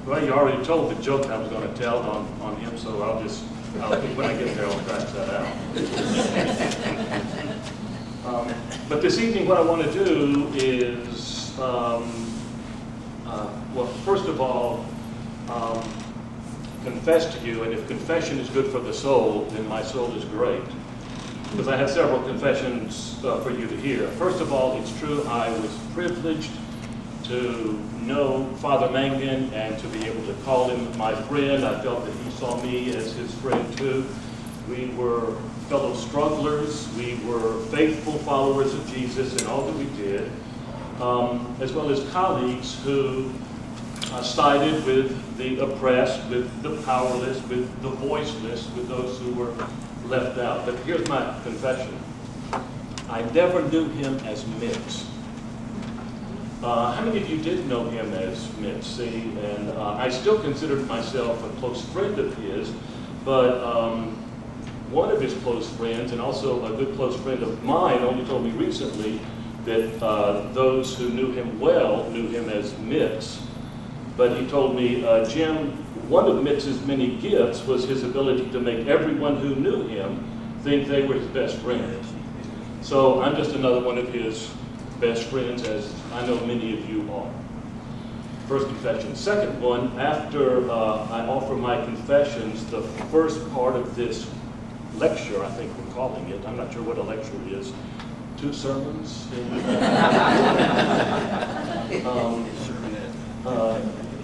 Well, you already told the joke I was going to tell on him, so when I get there, I'll scratch that out. But this evening, what I want to do is, well, first of all, confess to you, and if confession is good for the soul, then my soul is great. Because I have several confessions for you to hear. First of all, it's true I was privileged to know Father Mangan and to be able to call him my friend. I felt that he saw me as his friend too. We were fellow strugglers. We were faithful followers of Jesus in all that we did, as well as colleagues who sided with the oppressed, with the powerless, with the voiceless, with those who were left out. But here's my confession. I never knew him as Mitz. How many of you did know him as Mitz? See, and I still considered myself a close friend of his, but one of his close friends, and also a good close friend of mine, only told me recently that those who knew him well knew him as Mitz. But he told me, Jim, one of Mitz's many gifts was his ability to make everyone who knew him think they were his best friend. So I'm just another one of his best friends, as I know many of you are. First confession. Second one, after I offer my confessions, the first part of this lecture, I think we're calling it, I'm not sure what a lecture is, 2 sermons?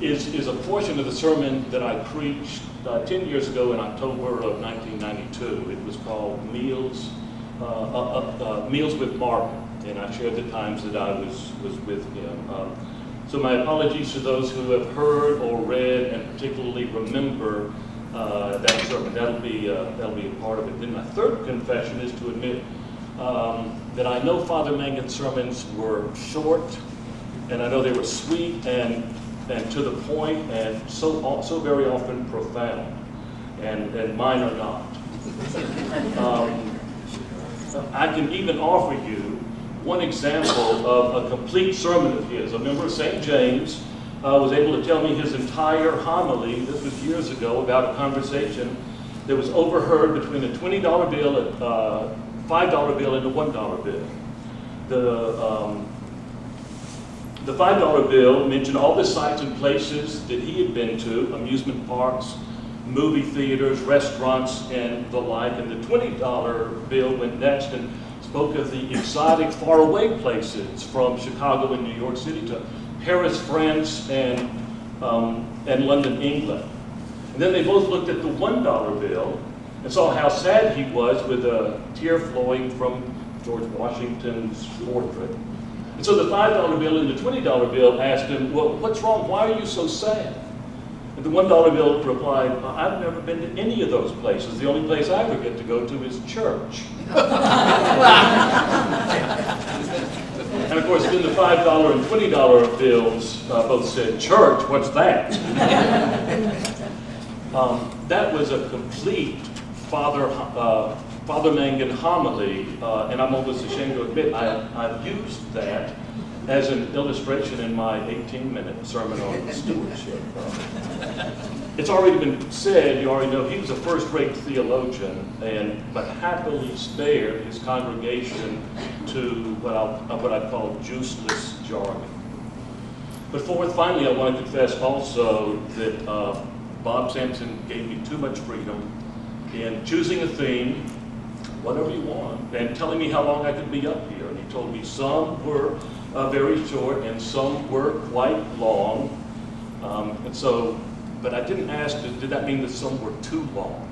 Is a portion of the sermon that I preached 10 years ago in October of 1992. It was called Meals with Marvin, and I shared the times that I was with him. So my apologies to those who have heard or read and particularly remember that sermon. That'll be a part of it. Then my third confession is to admit that I know Father Mangan's sermons were short, and I know they were sweet and to the point, and so very often profound, and mine are not. I can even offer you one example of a complete sermon of his. A member of St. James was able to tell me his entire homily. This was years ago, about a conversation that was overheard between a $20 bill, a $5 bill, and a $1 bill. The $5 bill mentioned all the sites and places that he had been to, amusement parks, movie theaters, restaurants, and the like. And the $20 bill went next and spoke of the exotic, faraway places from Chicago and New York City to Paris, France, and London, England. And then they both looked at the $1 bill and saw how sad he was with a tear flowing from George Washington's portrait. And so the $5 bill and the $20 bill asked him, well, what's wrong? Why are you so sad? And the $1 bill replied, I've never been to any of those places. The only place I ever get to go to is church. And of course, then the $5 and $20 bills both said, church, what's that? That was a complete Father Mangan homily, and I'm almost ashamed to admit I've used that as an illustration in my 18-minute sermon on stewardship. It's already been said, you already know, he was a first-rate theologian, but happily spared his congregation to what I'd call juiceless jargon. But fourth, finally, I want to confess also that Bob Sampson gave me too much freedom in choosing a theme, whatever you want, and telling me how long I could be up here. And he told me some were very short and some were quite long. But I didn't ask, did that mean that some were too long?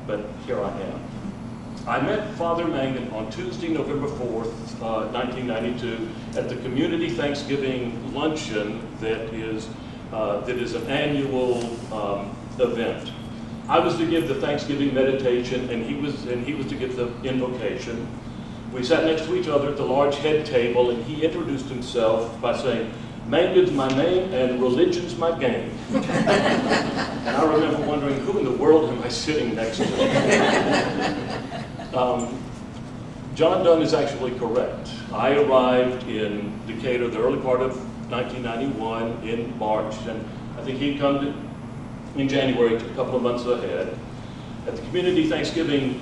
But here I am. I met Father Mangan on Tuesday, November 4th, 1992, at the Community Thanksgiving Luncheon that is an annual event. I was to give the Thanksgiving meditation, and he was to give the invocation. We sat next to each other at the large head table, and he introduced himself by saying, "Mangan's my name, and religion's my game." And I remember wondering, who in the world am I sitting next to? John Dunn is actually correct. I arrived in Decatur the early part of 1991 in March, and I think he'd come in January, a couple of months ahead. At the community Thanksgiving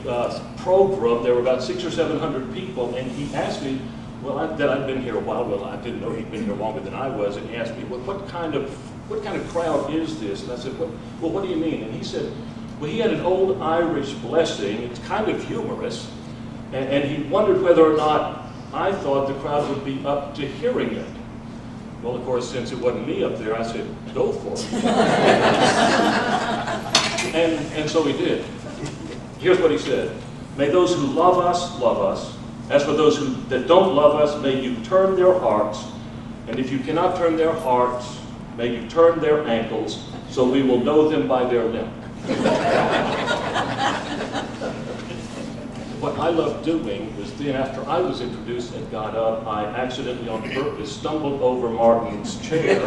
program, there were about 600 or 700 people, and he asked me, well, that I'd been here a while. Well, I didn't know he'd been here longer than I was, and he asked me, well, what kind of crowd is this? And I said, well, what do you mean? And he said, well, he had an old Irish blessing. It's kind of humorous, and he wondered whether or not I thought the crowd would be up to hearing it. Well, of course, since it wasn't me up there, I said, go for it. and so he did. Here's what he said. May those who love us, love us. As for those that don't love us, may you turn their hearts. And if you cannot turn their hearts, may you turn their ankles, so we will know them by their limp. What I loved doing was then, after I was introduced and got up, I accidentally on purpose stumbled over Martin's chair.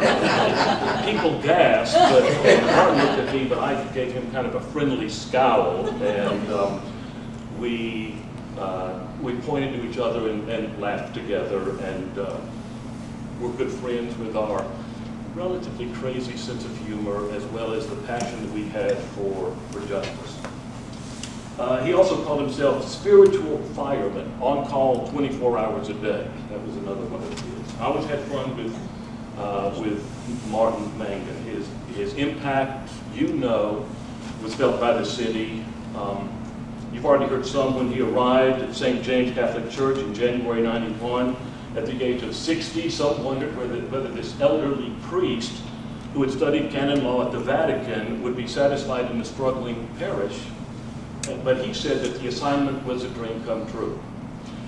People gasped, but Martin looked at me, but I gave him kind of a friendly scowl, and we pointed to each other and laughed together, and we're good friends with our relatively crazy sense of humor, as well as the passion that we had for justice. He also called himself spiritual fireman, on call 24 hours a day. That was another one of his. I always had fun with Martin Mangan. His impact, was felt by the city. You've already heard some when he arrived at St. James Catholic Church in January '91. At the age of 60, some wondered whether this elderly priest who had studied canon law at the Vatican would be satisfied in a struggling parish. But he said that the assignment was a dream come true,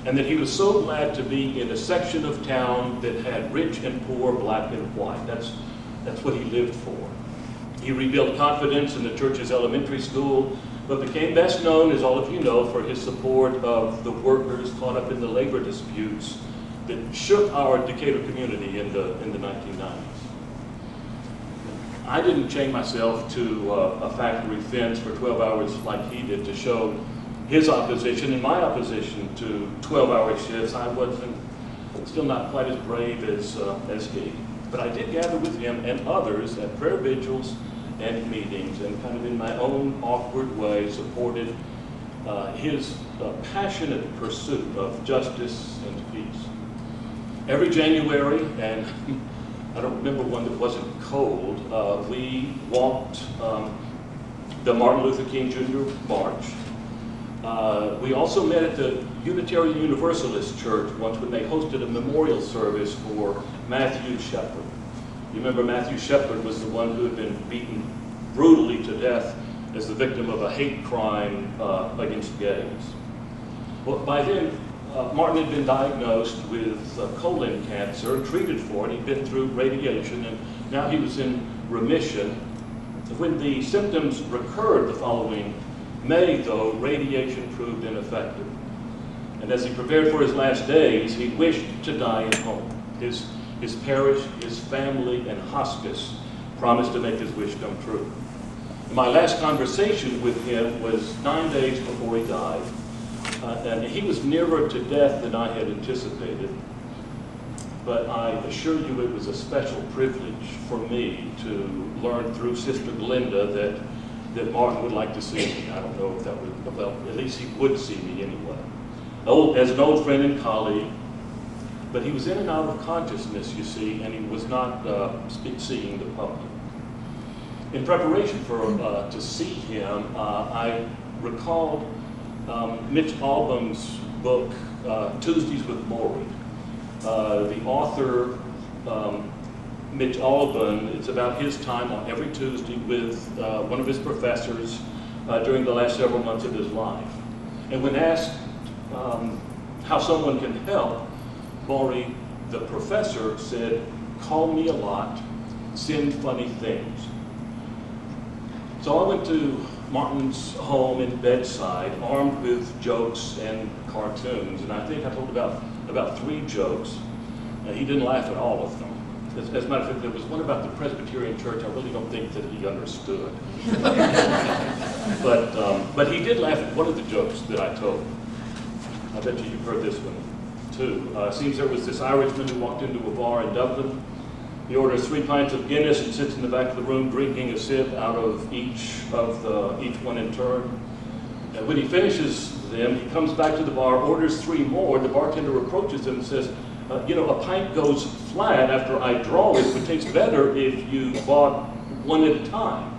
and that he was so glad to be in a section of town that had rich and poor, black and white. That's what he lived for. He rebuilt confidence in the church's elementary school, but became best known, as all of you know, for his support of the workers caught up in the labor disputes that shook our Decatur community in the 1990s. I didn't chain myself to a factory fence for 12 hours like he did to show his opposition and my opposition to 12-hour shifts. I wasn't, still not quite as brave as he. But I did gather with him and others at prayer vigils and meetings, and kind of in my own awkward way supported his passionate pursuit of justice and peace. Every January, and I don't remember one that wasn't cold, we walked the Martin Luther King Jr. March. We also met at the Unitarian Universalist Church once when they hosted a memorial service for Matthew Shepard. You remember Matthew Shepard was the one who had been beaten brutally to death as the victim of a hate crime against gays. Well, by then, Martin had been diagnosed with colon cancer, treated for it. He'd been through radiation, and now he was in remission. When the symptoms recurred the following May, though, radiation proved ineffective. And as he prepared for his last days, he wished to die at home. His parish, his family, and hospice promised to make his wish come true. My last conversation with him was 9 days before he died. And he was nearer to death than I had anticipated. But I assure you it was a special privilege for me to learn through Sister Glenda that Martin would like to see me. I don't know if that would, well, at least he would see me anyway. As an old friend and colleague, but he was in and out of consciousness, you see, and he was not seeing the public. In preparation to see him, I recalled Mitch Albom's book, Tuesdays with Maury. The author, Mitch Albom, it's about his time on every Tuesday with one of his professors during the last several months of his life. And when asked how someone can help, Maury, the professor, said, "Call me a lot, send funny things." So I went to Martin's home in Bedside, armed with jokes and cartoons, and I think I told about 3 jokes. He didn't laugh at all of them. As a matter of fact, there was one about the Presbyterian Church I really don't think that he understood. But he did laugh at one of the jokes that I told. I bet you've heard this one too. It seems there was this Irishman who walked into a bar in Dublin, He orders 3 pints of Guinness and sits in the back of the room drinking a sip out of each one in turn. And when he finishes them, he comes back to the bar, orders 3 more. The bartender approaches him and says, you know, a pint goes flat after I draw it, but it tastes better if you bought one at a time.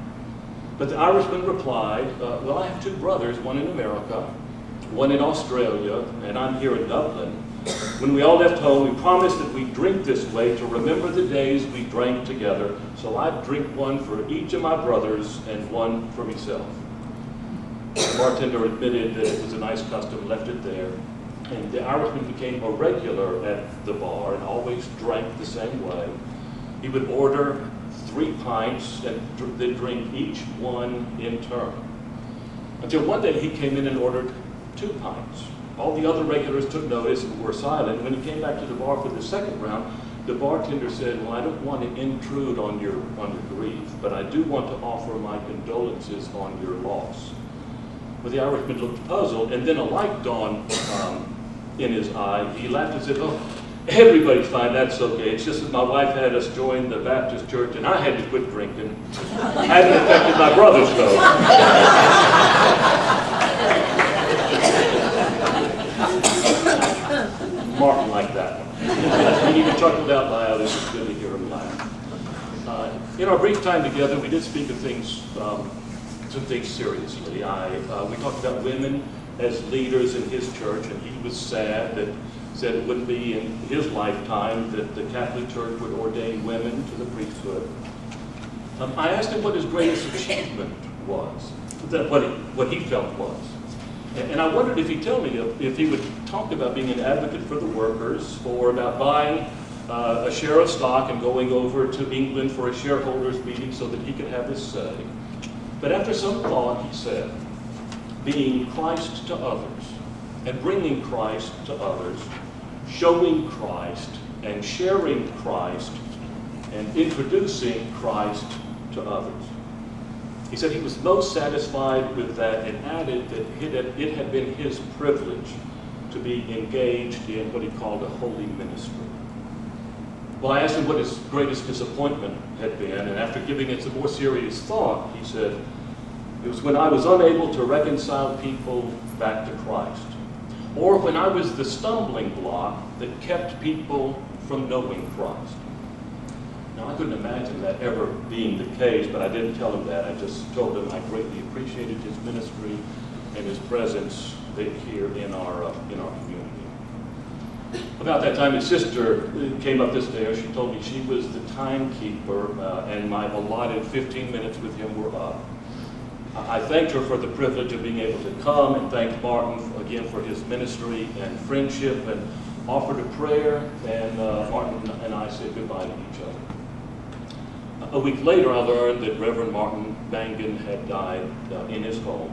But the Irishman replied, well, I have 2 brothers, one in America, one in Australia, and I'm here in Dublin. When we all left home, we promised that we'd drink this way to remember the days we drank together. So I'd drink one for each of my brothers and one for myself. The bartender admitted that it was a nice custom, left it there. And the Irishman became a regular at the bar and always drank the same way. He would order 3 pints and they'd drink each one in turn. Until one day he came in and ordered 2 pints. All the other regulars took notice and were silent. When he came back to the bar for the second round, the bartender said, well, I don't want to intrude on your grief, but I do want to offer my condolences on your loss. Well, the Irishman looked puzzled, and then a light dawned in his eye. He laughed and said, oh, everybody's fine, that's okay. It's just that my wife had us join the Baptist church, and I had to quit drinking. I hadn't affected my brothers, though. Martin liked that one. He even chuckled out loud. It was good to hear him laugh. In our brief time together, we did speak of things, some things seriously. We talked about women as leaders in his church, and he was sad that said it wouldn't be in his lifetime that the Catholic Church would ordain women to the priesthood. I asked him what his greatest achievement was, what he felt was. And I wondered if he'd tell me if he would talk about being an advocate for the workers, or about buying a share of stock and going over to England for a shareholders meeting so that he could have his say. But after some thought, he said, being Christ to others and bringing Christ to others, showing Christ and sharing Christ and introducing Christ to others. He said he was most satisfied with that and added that it had been his privilege to be engaged in what he called a holy ministry. Well, I asked him what his greatest disappointment had been, and after giving it some more serious thought, he said, it was when I was unable to reconcile people back to Christ, or when I was the stumbling block that kept people from knowing Christ. Now, I couldn't imagine that ever being the case, but I didn't tell him that. I just told him I greatly appreciated his ministry and his presence here in our community. About that time, his sister came up the stairs. She told me she was the timekeeper, and my allotted 15 minutes with him were up. I thanked her for the privilege of being able to come, and thanked Martin again for his ministry and friendship, and offered a prayer, and Martin and I said goodbye to each other. A week later, I learned that Reverend Martin Mangan had died in his home.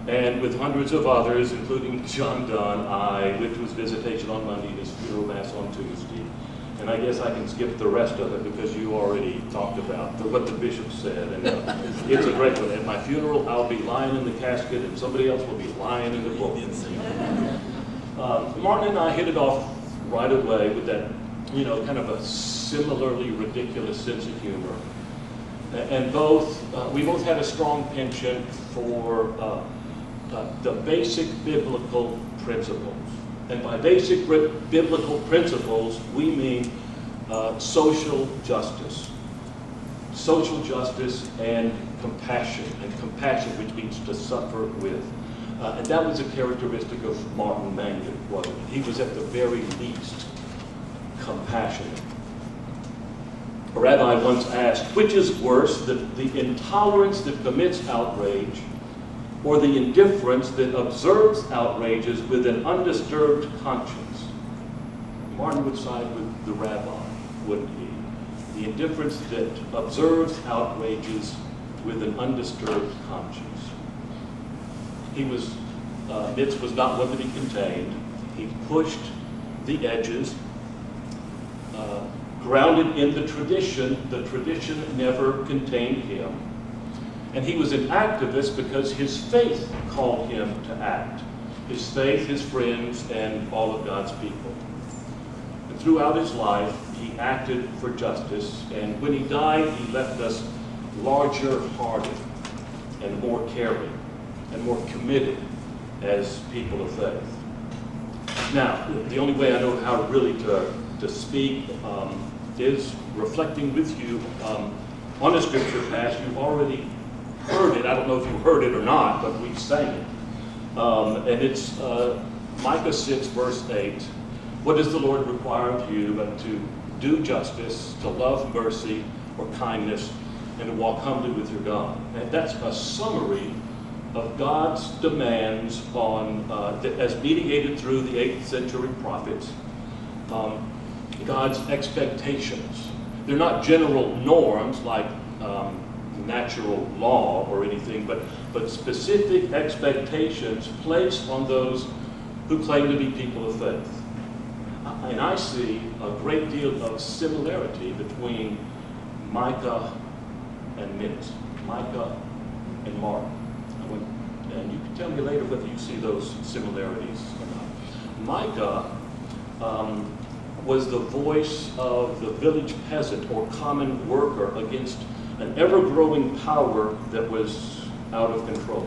And with hundreds of others, including John Dunn, I went to his visitation on Monday, his funeral mass on Tuesday. And I guess I can skip the rest of it because you already talked about what the bishop said. And it's a great one. At my funeral, I'll be lying in the casket and somebody else will be lying in the pulpit. Martin and I hit it off right away with that, kind of a similarly ridiculous sense of humor. And we both had a strong penchant for the basic biblical principles. And by basic biblical principles, we mean social justice. Social justice and compassion which means to suffer with. And that was a characteristic of Martin Mangan, wasn't it? He was at the very least compassionate. A rabbi once asked, which is worse, the intolerance that commits outrage or the indifference that observes outrages with an undisturbed conscience? Martin would side with the rabbi, wouldn't he? The indifference that observes outrages with an undisturbed conscience. Mitz was not one to be contained. He pushed the edges, grounded in the tradition never contained him. And he was an activist because his faith called him to act. His faith, his friends, and all of God's people. And throughout his life, he acted for justice, and when he died, he left us larger-hearted and more caring and more committed as people of faith. Now, the only way I know how really to speak is reflecting with you on a scripture passage. You've already heard it. I don't know if you heard it or not, but we sang it. And it's Micah 6, verse 8. What does the Lord require of you but to do justice, to love mercy or kindness, and to walk humbly with your God? And that's a summary of God's demands on, as mediated through the 8th century prophets, God's expectations. They're not general norms like natural law or anything, but specific expectations placed on those who claim to be people of faith. And I see a great deal of similarity between Micah and Mitz, Micah and Mark. And you can tell me later whether you see those similarities or not. Micah was the voice of the village peasant or common worker against an ever-growing power that was out of control.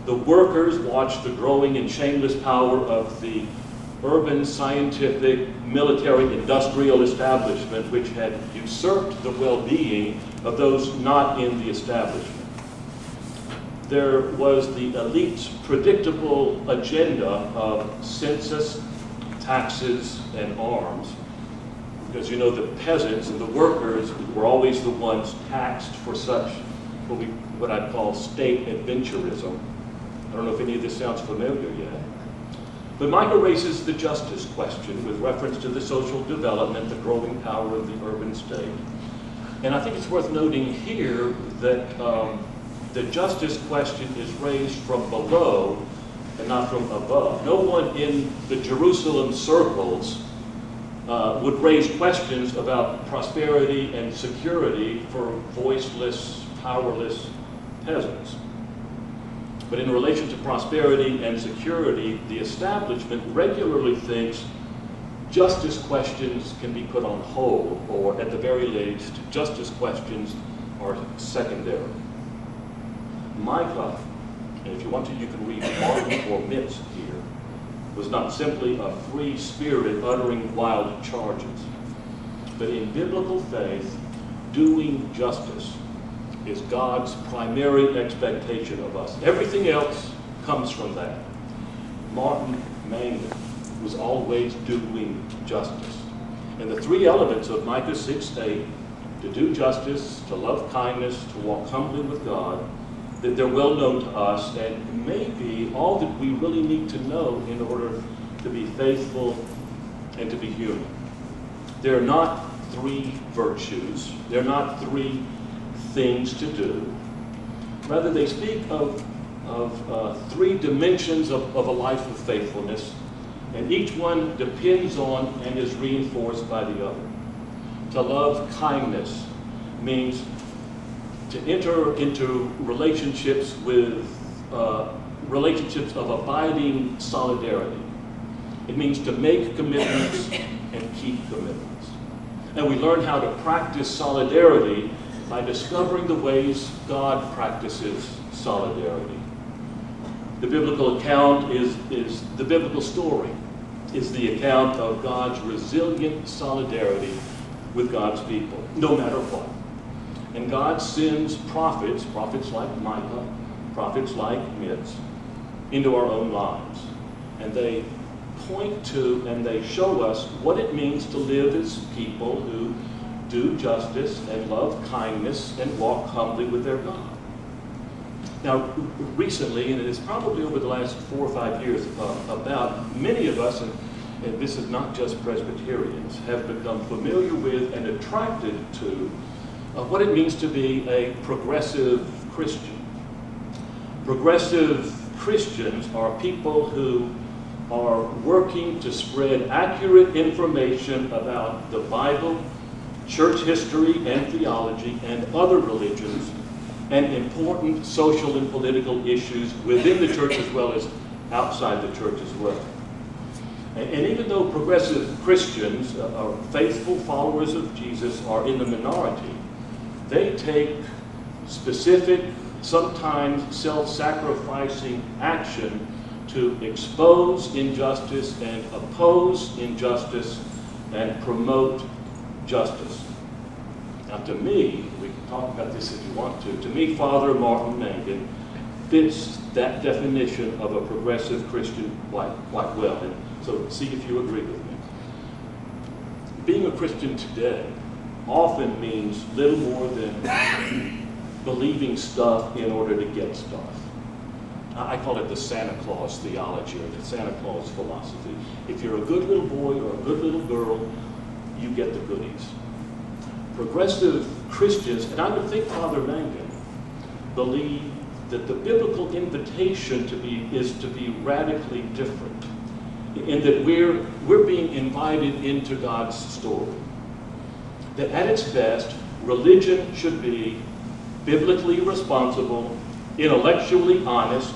The workers watched the growing and shameless power of the urban, scientific, military, industrial establishment which had usurped the well-being of those not in the establishment. There was the elite's predictable agenda of census, taxes, and arms. Because you know the peasants and the workers were always the ones taxed for such what I'd call state adventurism. I don't know if any of this sounds familiar yet. But Micah raises the justice question with reference to the social development, the growing power of the urban state. And I think it's worth noting here that the justice question is raised from below and not from above. No one in the Jerusalem circles would raise questions about prosperity and security for voiceless, powerless peasants. But in relation to prosperity and security, the establishment regularly thinks justice questions can be put on hold, or at the very least, justice questions are secondary. Micah, and if you want to, you can read Martin or Mitz here, was not simply a free spirit uttering wild charges, but in biblical faith, doing justice is God's primary expectation of us. Everything else comes from that. Martin Mangan was always doing justice. And the three elements of Micah 6:8, to do justice, to love kindness, to walk humbly with God, that they're well known to us and maybe all that we really need to know in order to be faithful and to be human. They're not three virtues. They're not three things to do. Rather, they speak of three dimensions of a life of faithfulness, and each one depends on and is reinforced by the other. To love kindness means to enter into relationships with relationships of abiding solidarity. It means to make commitments and keep commitments. And we learn how to practice solidarity by discovering the ways God practices solidarity. The biblical account is the biblical story is the account of God's resilient solidarity with God's people, no matter what. And God sends prophets like Micah, prophets like Mitz, into our own lives. And they point to and they show us what it means to live as people who do justice and love kindness and walk humbly with their God. Now, recently, and it is probably over the last 4 or 5 years, about many of us, and this is not just Presbyterians, have become familiar with and attracted to what it means to be a progressive Christian. Progressive Christians are people who are working to spread accurate information about the Bible, church history and theology, and other religions, and important social and political issues within the church as well as outside the church as well. And even though progressive Christians, faithful followers of Jesus, are in the minority, they take specific, sometimes self-sacrificing action to expose injustice and oppose injustice and promote justice. Now to me, we can talk about this if you want to me, Father Martin Mangan fits that definition of a progressive Christian quite well. And so see if you agree with me. Being a Christian today often means little more than believing stuff in order to get stuff. I call it the Santa Claus theology or the Santa Claus philosophy. If you're a good little boy or a good little girl, you get the goodies. Progressive Christians, and I would think Father Mangan, believe that the biblical invitation is to be radically different, in that we're being invited into God's story. That at its best, religion should be biblically responsible, intellectually honest,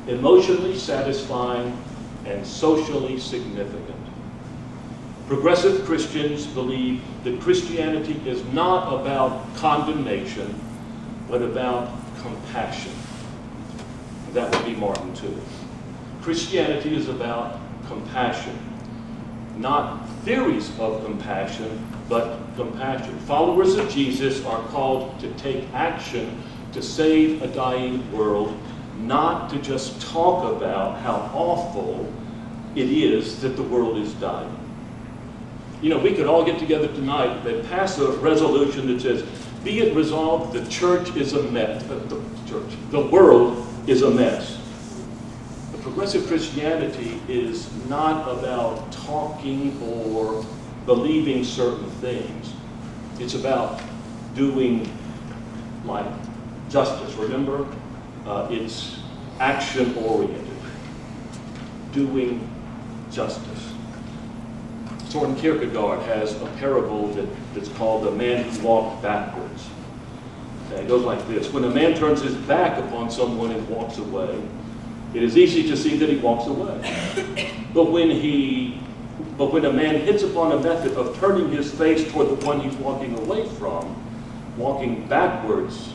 emotionally satisfying, and socially significant. Progressive Christians believe that Christianity is not about condemnation, but about compassion. That would be Martin too. Christianity is about compassion, not theories of compassion, but compassion. Followers of Jesus are called to take action to save a dying world, not to just talk about how awful it is that the world is dying. You know, we could all get together tonight and pass a resolution that says, be it resolved, the church is a mess. The world is a mess. The progressive Christianity is not about talking or believing certain things. It's about doing like justice. Remember, it's action-oriented. Doing justice. Soren Kierkegaard has a parable that's called The Man Who Walked Backwards. Okay, it goes like this. When a man turns his back upon someone and walks away, it is easy to see that he walks away. But when a man hits upon a method of turning his face toward the one he's walking away from, walking backwards,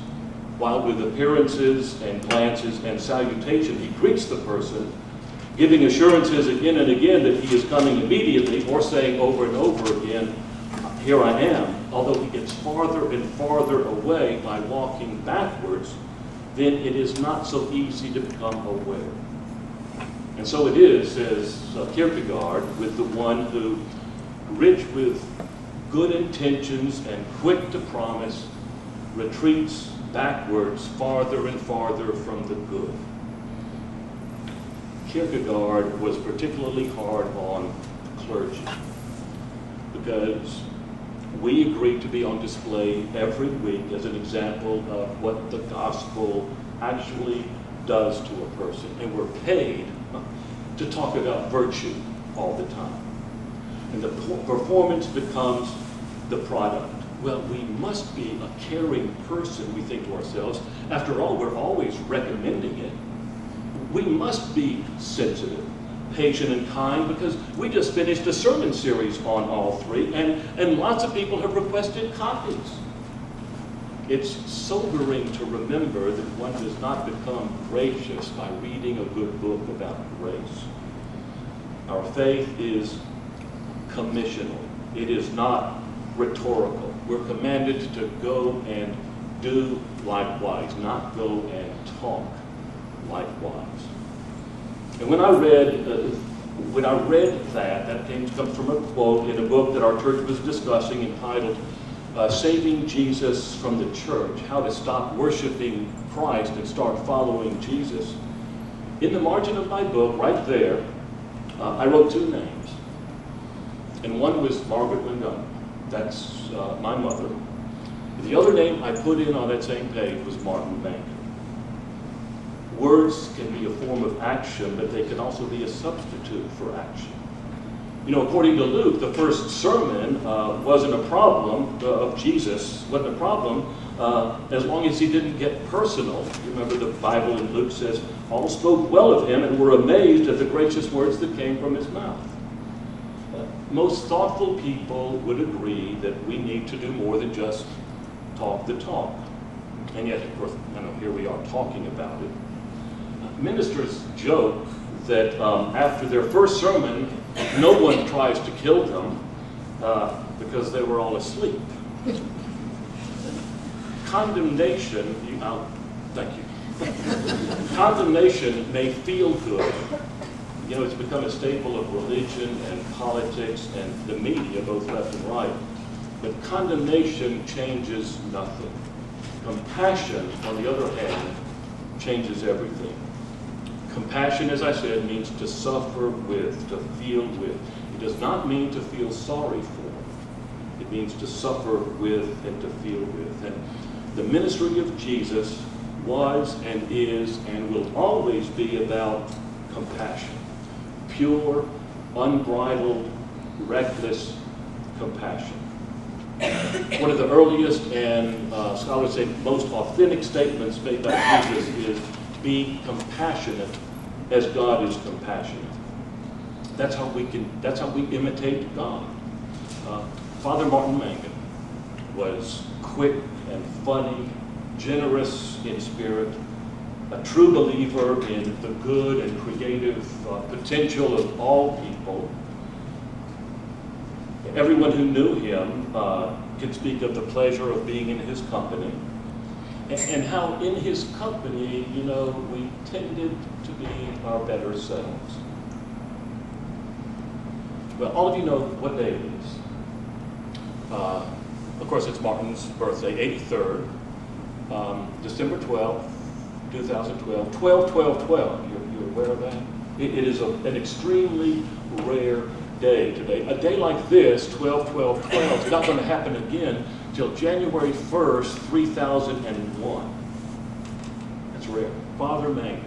while with appearances and glances and salutation he greets the person, giving assurances again and again that he is coming immediately, or saying over and over again, here I am, although he gets farther and farther away by walking backwards, then it is not so easy to become aware. And so it is, says Kierkegaard, with the one who, rich with good intentions and quick to promise, retreats backwards farther and farther from the good. Kierkegaard was particularly hard on clergy because we agreed to be on display every week as an example of what the gospel actually does to a person. And we're paid to talk about virtue all the time. And the performance becomes the product. Well, we must be a caring person, we think to ourselves. After all, we're always recommending it. We must be sensitive, patient, and kind, because we just finished a sermon series on all three, and lots of people have requested copies. It's sobering to remember that one does not become gracious by reading a good book about grace. Our faith is commissional. It is not rhetorical. We're commanded to go and do likewise, not go and talk likewise. And when I read that comes from a quote in a book that our church was discussing entitled Saving Jesus from the Church, How to Stop Worshiping Christ and Start Following Jesus. In the margin of my book, right there, I wrote two names. And one was Margaret Mangan. That's my mother. The other name I put in on that same page was Martin Mangan. Words can be a form of action, but they can also be a substitute for action. You know, according to Luke, the first sermon wasn't a problem of Jesus, wasn't a problem as long as he didn't get personal. You remember the Bible in Luke says, all spoke well of him and were amazed at the gracious words that came from his mouth. most thoughtful people would agree that we need to do more than just talk the talk. And yet, of course, here we are talking about it. Ministers joke that after their first sermon, no one tries to kill them because they were all asleep. Condemnation, thank you. Condemnation may feel good. You know, it's become a staple of religion and politics and the media, both left and right. But condemnation changes nothing. Compassion, on the other hand, changes everything. Compassion, as I said, means to suffer with, to feel with. It does not mean to feel sorry for. It means to suffer with and to feel with. And the ministry of Jesus was and is and will always be about compassion. Pure, unbridled, reckless compassion. One of the earliest and scholars say most authentic statements made by Jesus is, be compassionate as God is compassionate. That's how we imitate God. Father Martin Mangan was quick and funny, generous in spirit, a true believer in the good and creative potential of all people. Everyone who knew him can speak of the pleasure of being in his company, and how in his company, you know, we tended to be our better selves. Well, all of you know what day it is. Of course, it's Martin's birthday, 83rd, December 12th, 2012, 12-12-12. You're aware of that? It is an extremely rare day today. A day like this, 12-12-12, is not going to happen again till January 1st, 3001. That's rare. Father Mangan.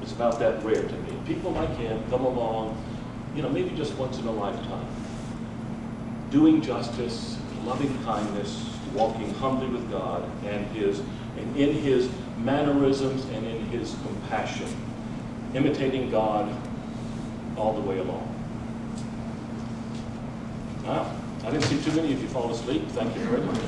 It's about that rare to me. People like him come along, you know, maybe just once in a lifetime, doing justice, loving kindness, walking humbly with God, and in his mannerisms and in his compassion, imitating God all the way along. Wow, I didn't see too many of you fall asleep. Thank you very much.